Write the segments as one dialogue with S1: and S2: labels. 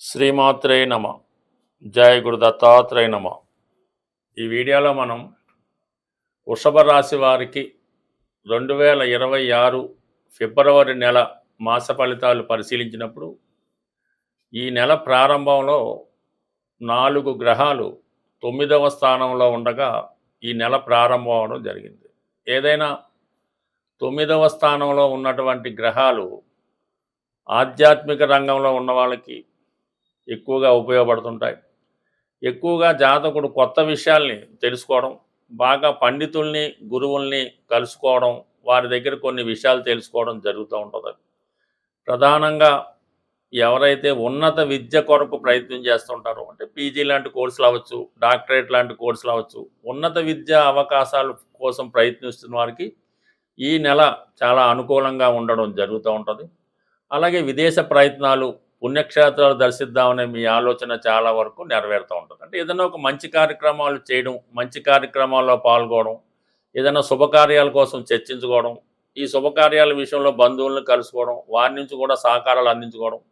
S1: శ్రీమాత్రే నమ. జయ గురు దత్తాత్రేయ నమ. ఈ వీడియోలో మనం వృషభ రాశి వారికి 2026 ఫిబ్రవరి నెల మాస ఫలితాలు పరిశీలించినప్పుడు ఈ నెల ప్రారంభంలో 4 గ్రహాలు 9వ స్థానంలో ఉండగా ఈ నెల ప్రారంభం అవడం జరిగింది. ఏదైనా 9వ స్థానంలో ఉన్నటువంటి గ్రహాలు ఆధ్యాత్మిక రంగంలో ఉన్న వాళ్ళకి ఎక్కువగా ఉపయోగపడుతుంటాయి. ఎక్కువగా జాతకుడు కొత్త విషయాల్ని తెలుసుకోవడం, బాగా పండితుల్ని గురువుల్ని కలుసుకోవడం, వారి దగ్గర కొన్ని విషయాలు తెలుసుకోవడం జరుగుతూ ఉంటుంది. ప్రధానంగా ఎవరైతే ఉన్నత విద్య కొరకు ప్రయత్నం చేస్తుంటారో, అంటే పీజీ లాంటి కోర్సులు అవ్వచ్చు, డాక్టరేట్ లాంటి కోర్సులు అవ్వచ్చు, ఉన్నత విద్యా అవకాశాల కోసం ప్రయత్నిస్తున్న వారికి ఈ నెల చాలా అనుకూలంగా ఉండడం జరుగుతూ ఉంటుంది. అలాగే విదేశ ప్రయత్నాలు, పుణ్యక్షేత్రాలు దర్శిద్దామనే మీ ఆలోచన చాలా వరకు నెరవేరుతూ ఉంటుంది. అంటే ఏదైనా ఒక మంచి కార్యక్రమాలు చేయడం, మంచి కార్యక్రమాల్లో పాల్గొనడం, ఏదైనా శుభకార్యాల కోసం చర్చించుకోవడం, ఈ శుభకార్యాల విషయంలో బంధువులను కలుసుకోవడం, వారి నుంచి కూడా సహకారాలు అందించుకోవడం,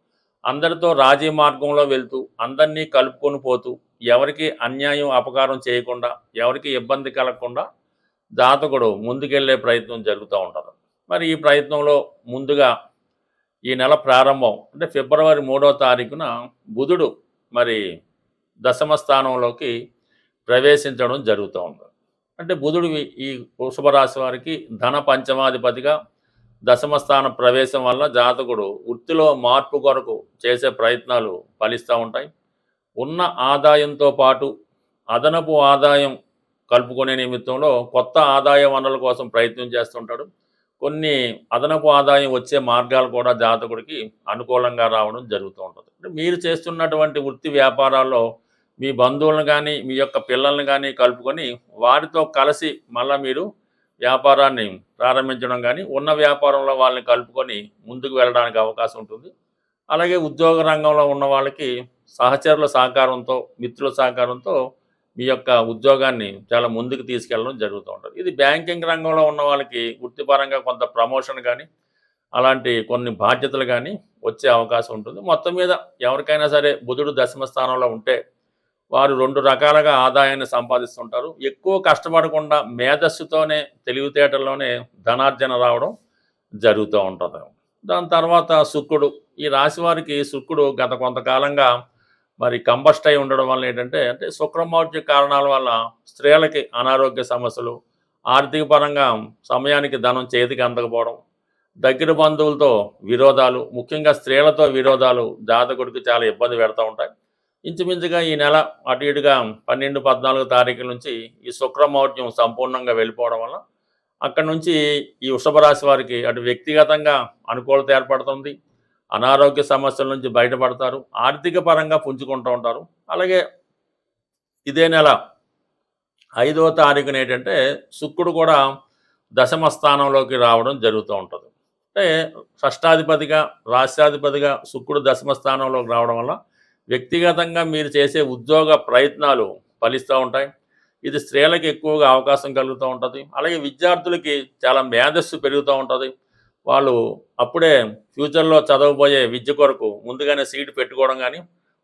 S1: అందరితో రాజీ మార్గంలో వెళ్తూ అందరినీ కలుపుకొని పోతూ ఎవరికి అన్యాయం అపకారం చేయకుండా, ఎవరికి ఇబ్బంది కలగకుండా జాతకుడు ముందుకెళ్లే ప్రయత్నం జరుగుతూ ఉంటుంది. మరి ఈ ప్రయత్నంలో ముందుగా ఈ నెల ప్రారంభం అంటే ఫిబ్రవరి 3వ తారీఖున బుధుడు మరి దశమ స్థానంలోకి ప్రవేశించడం జరుగుతూ ఉంది. అంటే బుధుడు ఈ వృషభ రాశి వారికి ధన పంచమాధిపతిగా దశమ స్థాన ప్రవేశం వల్ల జాతకుడు వృత్తిలో మార్పు కొరకు చేసే ప్రయత్నాలు ఫలిస్తూ ఉంటాయి. ఉన్న ఆదాయంతో పాటు అదనపు ఆదాయం కలుపుకునే నిమిత్తంలో కొత్త ఆదాయ వనరుల కోసం ప్రయత్నం చేస్తుంటాడు. కొన్ని అదనపు ఆదాయం వచ్చే మార్గాలు కూడా జాతకుడికి అనుకూలంగా రావడం జరుగుతూ ఉంటుంది. అంటే మీరు చేస్తున్నటువంటి వృత్తి వ్యాపారాల్లో మీ బంధువులను కానీ, మీ యొక్క పిల్లల్ని కానీ కలుపుకొని వారితో కలిసి మళ్ళీ మీరు వ్యాపారాన్ని ప్రారంభించడం కానీ, ఉన్న వ్యాపారంలో వాళ్ళని కలుపుకొని ముందుకు వెళ్ళడానికి అవకాశం ఉంటుంది. అలాగే ఉద్యోగ రంగంలో ఉన్న వాళ్ళకి సహచరుల సహకారంతో, మిత్రుల సహకారంతో మీ యొక్క ఉద్యోగాన్ని చాలా ముందుకు తీసుకెళ్ళడం జరుగుతూ ఉంటుంది. ఇది బ్యాంకింగ్ రంగంలో ఉన్న వాళ్ళకి వృత్తిపరంగా కొంత ప్రమోషన్ కానీ, అలాంటి కొన్ని బాధ్యతలు కానీ వచ్చే అవకాశం ఉంటుంది. మొత్తం మీద ఎవరికైనా సరే బుధుడు దశమ స్థానంలో ఉంటే వారు 2 రకాలుగా ఆదాయాన్ని సంపాదిస్తుంటారు. ఎక్కువ కష్టపడకుండా మేధస్సుతోనే, తెలివితేటల్లోనే ధనార్జన రావడం జరుగుతూ ఉంటుంది. దాని తర్వాత శుక్రుడు, ఈ రాశి వారికి శుక్రుడు గత కొంతకాలంగా మరి కంబస్ట్ అయి ఉండడం వల్ల ఏంటంటే, అంటే శుక్రమౌఢ్య కారణాల వల్ల స్త్రీలకి అనారోగ్య సమస్యలు, ఆర్థిక పరంగా సమయానికి ధనం చేతికి అందకపోవడం, దగ్గర బంధువులతో విరోధాలు, ముఖ్యంగా స్త్రీలతో విరోధాలు జాతకుడికి చాలా ఇబ్బంది పెడతా ఉంటాయి. ఇంచుమించుగా ఈ నెల అటు ఇటుగా 12, 14 తారీఖుల నుంచి ఈ శుక్రమౌఢ్యం సంపూర్ణంగా వెళ్ళిపోవడం వల్ల అక్కడి నుంచి ఈ వృషభ రాశి వారికి అటు వ్యక్తిగతంగా అనుకూలత ఏర్పడుతుంది, అనారోగ్య సమస్యల నుంచి బయటపడతారు, ఆర్థిక పరంగా పుంజుకుంటూ ఉంటారు. అలాగే ఇదే నెల 5వ తారీఖున ఏంటంటే శుక్రుడు కూడా దశమ స్థానంలోకి రావడం జరుగుతూ ఉంటుంది. అంటే షష్టాధిపతిగా, రాష్ట్రాధిపతిగా శుక్రుడు దశమ స్థానంలోకి రావడం వల్ల వ్యక్తిగతంగా మీరు చేసే ఉద్యోగ ప్రయత్నాలు ఫలిస్తూ ఉంటాయి. ఇది స్త్రీలకు ఎక్కువగా అవకాశం కలుగుతూ ఉంటుంది. అలాగే విద్యార్థులకి చాలా మేధస్సు పెరుగుతూ ఉంటుంది. వాళ్ళు అప్పుడే ఫ్యూచర్లో చదవబోయే విద్య కొరకు ముందుగానే సీట్ పెట్టుకోవడం కానీ,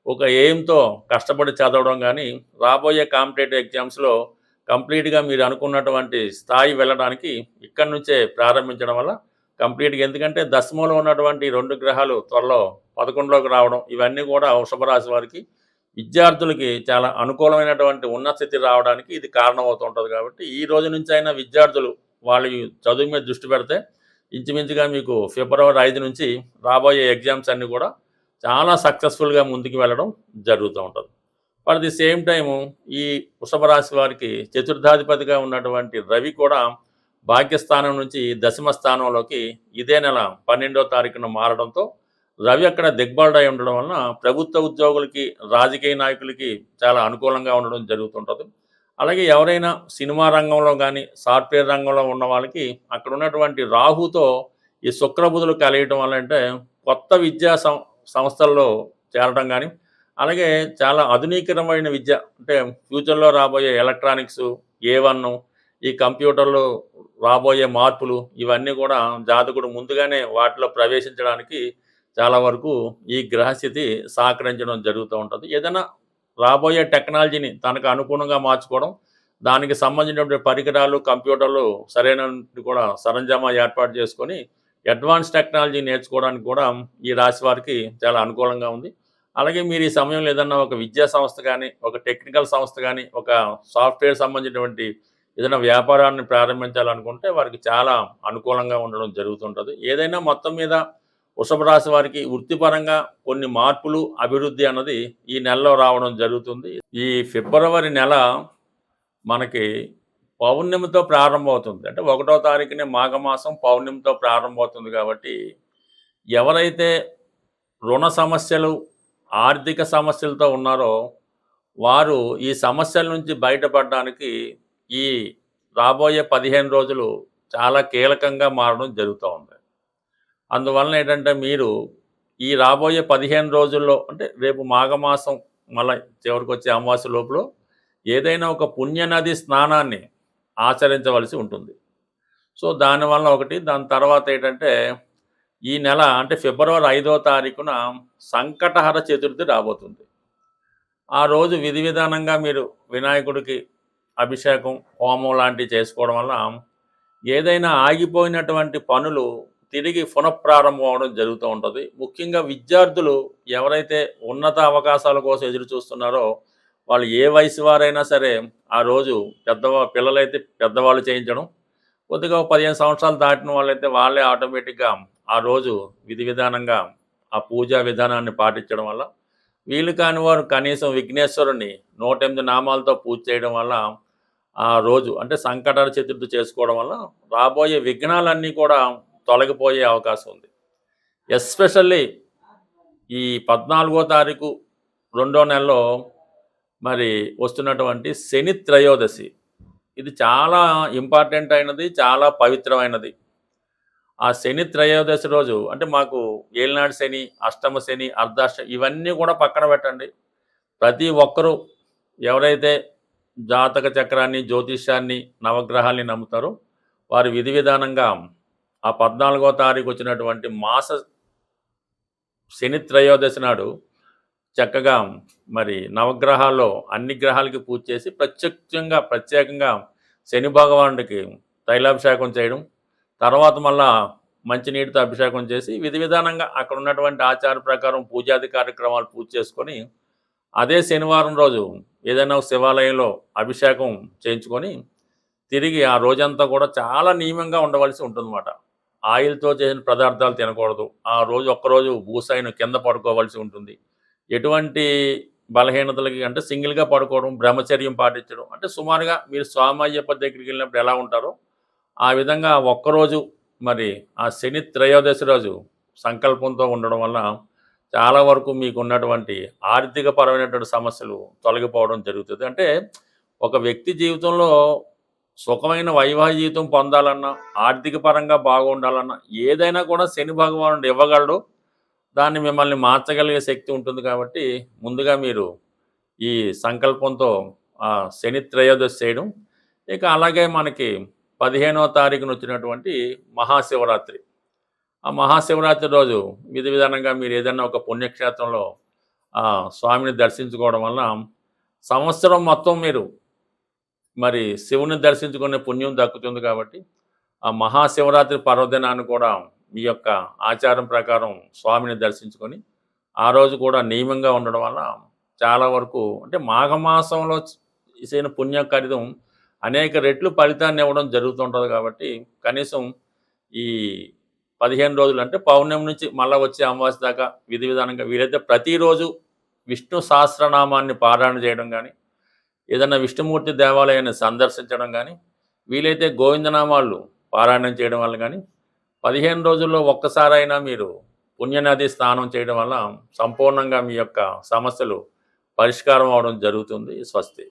S1: ఒక ఎయిమ్తో కష్టపడి చదవడం కానీ, రాబోయే కాంపిటేటివ్ ఎగ్జామ్స్లో కంప్లీట్గా మీరు అనుకున్నటువంటి స్థాయి వెళ్ళడానికి ఇక్కడి నుంచే ప్రారంభించడం వల్ల కంప్లీట్గా, ఎందుకంటే దశమంలో ఉన్నటువంటి 2 గ్రహాలు త్వరలో 11లోకి రావడం, ఇవన్నీ కూడా వృషభ రాశి వారికి విద్యార్థులకి చాలా అనుకూలమైనటువంటి ఉన్నత స్థితి రావడానికి ఇది కారణమవుతూ ఉంటుంది. కాబట్టి ఈ రోజు నుంచి అయినా విద్యార్థులు వాళ్ళ చదువు మీద దృష్టి పెడితే ఇంచుమించుగా మీకు ఫిబ్రవరి 5 నుంచి రాబోయే ఎగ్జామ్స్ అన్నీ కూడా చాలా సక్సెస్ఫుల్గా ముందుకు వెళ్ళడం జరుగుతూ ఉంటుంది. ఫర్ ది సేమ్ టైము ఈ వృషభ రాశి వారికి చతుర్థాధిపతిగా ఉన్నటువంటి రవి కూడా భాగ్యస్థానం నుంచి దశమ స్థానంలోకి ఇదే నెల 12వ తారీఖున మారడంతో రవి అక్కడ దిగ్బలుడై ఉండడం వలన ప్రభుత్వ ఉద్యోగులకి, రాజకీయ నాయకులకి చాలా అనుకూలంగా ఉండడం జరుగుతుంటుంది. అలాగే ఎవరైనా సినిమా రంగంలో కానీ, సాఫ్ట్వేర్ రంగంలో ఉన్న వాళ్ళకి అక్కడ ఉన్నటువంటి రాహుతో ఈ శుక్రబుధులు కలియటం వల్ల అంటే కొత్త విద్యా సంస్థల్లో చేరడం కానీ, అలాగే చాలా ఆధునికరమైన విద్య, అంటే ఫ్యూచర్లో రాబోయే ఎలక్ట్రానిక్స్, A1, ఈ కంప్యూటర్లు రాబోయే మార్పులు, ఇవన్నీ కూడా జాతకుడు ముందుగానే వాటిలో ప్రవేశించడానికి చాలా వరకు ఈ గ్రహస్థితి సహకరించడం జరుగుతూ ఉంటుంది. ఏదైనా రాబోయే టెక్నాలజీని తనకు అనుగుణంగా మార్చుకోవడం, దానికి సంబంధించినటువంటి పరికరాలు, కంప్యూటర్లు సరైనవి కూడా సరంజామా ఏర్పాటు చేసుకొని, అడ్వాన్స్ టెక్నాలజీ నేర్చుకోవడానికి కూడా ఈ రాశి వారికి చాలా అనుకూలంగా ఉంది. అలాగే మీరు ఈ సమయంలో ఏదన్నా ఒక విద్యా సంస్థ గానీ, ఒక టెక్నికల్ సంస్థ గానీ, ఒక సాఫ్ట్‌వేర్ సంబంధించినటువంటి ఏదైనా వ్యాపారాన్ని ప్రారంభించాలనుకుంటే వారికి చాలా అనుకూలంగా ఉండడం జరుగుతుంటది. ఏదైనా మొత్తం మీద వృషభ రాశి వారికి వృత్తిపరంగా కొన్ని మార్పులు, అభివృద్ధి అన్నది ఈ నెలలో రావడం జరుగుతుంది. ఈ ఫిబ్రవరి నెల మనకి పౌర్ణమితో ప్రారంభమవుతుంది. అంటే 1వ తారీఖునే మాఘమాసం పౌర్ణమితో ప్రారంభమవుతుంది కాబట్టి, ఎవరైతే రుణ సమస్యలు, ఆర్థిక సమస్యలతో ఉన్నారో, వారు ఈ సమస్యల నుంచి బయటపడడానికి ఈ రాబోయే 15 రోజులు చాలా కీలకంగా మారడం జరుగుతూ ఉంది. అందువలన ఏంటంటే మీరు ఈ రాబోయే 15 రోజుల్లో అంటే రేపు మాఘమాసం మళ్ళా చివరికొచ్చే అమావాస్య లోపల ఏదైనా ఒక పుణ్యనది స్నానాన్ని ఆచరించవలసి ఉంటుంది. సో, దానివల్ల ఒకటి. దాని తర్వాత ఏంటంటే ఈ నెల అంటే ఫిబ్రవరి 5వ తారీఖున సంకటహర చతుర్థి రాబోతుంది. ఆ రోజు విధి విధానంగా మీరు వినాయకుడికి అభిషేకం, హోమం లాంటివి చేసుకోవడం వల్ల ఏదైనా ఆగిపోయినటువంటి పనులు తిరిగి పునఃప్రారంభం అవ్వడం జరుగుతూ ఉంటుంది. ముఖ్యంగా విద్యార్థులు ఎవరైతే ఉన్నత అవకాశాల కోసం ఎదురు చూస్తున్నారో, వాళ్ళు ఏ వయసు వారైనా సరే ఆ రోజు పిల్లలైతే పెద్దవాళ్ళు చేయించడం, కొద్దిగా 15 సంవత్సరాలు దాటిన వాళ్ళైతే వాళ్ళే ఆటోమేటిక్‌గా ఆ రోజు విధి విధానంగా ఆ పూజా విధానాన్ని పాటించడం వల్ల, వీలు కాని వారు కనీసం విఘ్నేశ్వరుని 108 నామాలతో పూజ చేయడం వల్ల ఆ రోజు అంటే సంకటహర చతుర్థి చేసుకోవడం వల్ల రాబోయే విఘ్నాలన్నీ కూడా తొలగిపోయే అవకాశం ఉంది. ఎస్పెషల్లీ ఈ 14వ తారీఖు 2వ నెలలో మరి వస్తున్నటువంటి శని త్రయోదశి. ఇది చాలా ఇంపార్టెంట్ అయినది, చాలా పవిత్రమైనది. ఆ శని త్రయోదశి రోజు అంటే మాకు ఏలినాటి శని, అష్టమ శని, ఇవన్నీ కూడా పక్కన పెట్టండి. ప్రతి ఒక్కరూ ఎవరైతే జాతక చక్రాన్ని, జ్యోతిష్యాన్ని, నవగ్రహాల్ని నమ్ముతారో వారు విధి విధానంగా ఆ 14వ తారీఖు వచ్చినటువంటి మాస శని త్రయోదశి నాడు చక్కగా మరి నవగ్రహాల్లో అన్ని గ్రహాలకి పూజ చేసి ప్రత్యేకంగా శని భగవానుడికి తైలాభిషేకం చేయడం, తర్వాత మళ్ళా మంచినీటితో అభిషేకం చేసి విధి విధానంగా అక్కడ ఉన్నటువంటి ఆచార ప్రకారం పూజాది కార్యక్రమాలు పూజ చేసుకొని, అదే శనివారం రోజు ఏదైనా శివాలయంలో అభిషేకం చేయించుకొని తిరిగి ఆ రోజంతా కూడా చాలా నియమంగా ఉండవలసి ఉంటుందన్నమాట. ఆయిల్‌తో చేసిన పదార్థాలు తినకూడదు. ఆ రోజు ఒక్కరోజు భూసైన కింద పడుకోవాల్సి ఉంటుంది. ఎటువంటి బలహీనతలకి అంటే సింగిల్‌గా పడుకోవడం, బ్రహ్మచర్యం పాటించడం. అంటే సుమారుగా మీరు స్వామి అయ్యప్ప దగ్గరికి వెళ్ళినప్పుడు ఎలా ఉంటారో, ఆ విధంగా ఒక్కరోజు మరి ఆ శని త్రయోదశి రోజు సంకల్పంతో ఉండడం వల్ల చాలా వరకు మీకున్నటువంటి ఆర్థిక పరమైనటువంటి సమస్యలు తొలగిపోవడం జరుగుతుంది. అంటే ఒక వ్యక్తి జీవితంలో సుఖమైన వైవాహిక జీవితం పొందాలన్నా, ఆర్థిక పరంగా బాగుండాలన్నా ఏదైనా కూడా శని భగవానుడు ఇవ్వగలడు. దాన్ని మిమ్మల్ని మార్చగలిగే శక్తి ఉంటుంది కాబట్టి ముందుగా మీరు ఈ సంకల్పంతో శని త్రయోదశి చేయడం. ఇక అలాగే మనకి 15వ తారీఖున వచ్చినటువంటి మహాశివరాత్రి. ఆ మహాశివరాత్రి రోజు విధి విధానంగా మీరు ఏదైనా ఒక పుణ్యక్షేత్రంలో స్వామిని దర్శించుకోవడం వల్ల సంవత్సరం మొత్తం మీరు మరి శివుని దర్శించుకునే పుణ్యం దక్కుతుంది కాబట్టి ఆ మహాశివరాత్రి పర్వదినాన్ని కూడా మీ యొక్క ఆచారం ప్రకారం స్వామిని దర్శించుకొని ఆ రోజు కూడా నియమంగా ఉండడం వల్ల చాలా వరకు అంటే మాఘమాసంలో చేసిన పుణ్యకార్యం అనేక రెట్లు ఫలితాన్ని ఇవ్వడం జరుగుతుంటుంది కాబట్టి కనీసం ఈ 15 రోజులు అంటే పౌర్ణమి నుంచి మళ్ళీ వచ్చే అమావాస్య దాకా విధి విధానంగా వీలైతే ప్రతిరోజు విష్ణు సహస్రనామాన్ని పారాయణ చేయడం కానీ, ఏదైనా విష్ణుమూర్తి దేవాలయాన్ని సందర్శించడం కానీ, వీలైతే గోవిందనామాలు పారాయణం చేయడం వల్ల కానీ 15 రోజుల్లో ఒక్కసారైనా మీరు పుణ్యనది స్నానం చేయడం వల్ల సంపూర్ణంగా మీ యొక్క సమస్యలు పరిష్కారం అవడం జరుగుతుంది. స్వస్తి.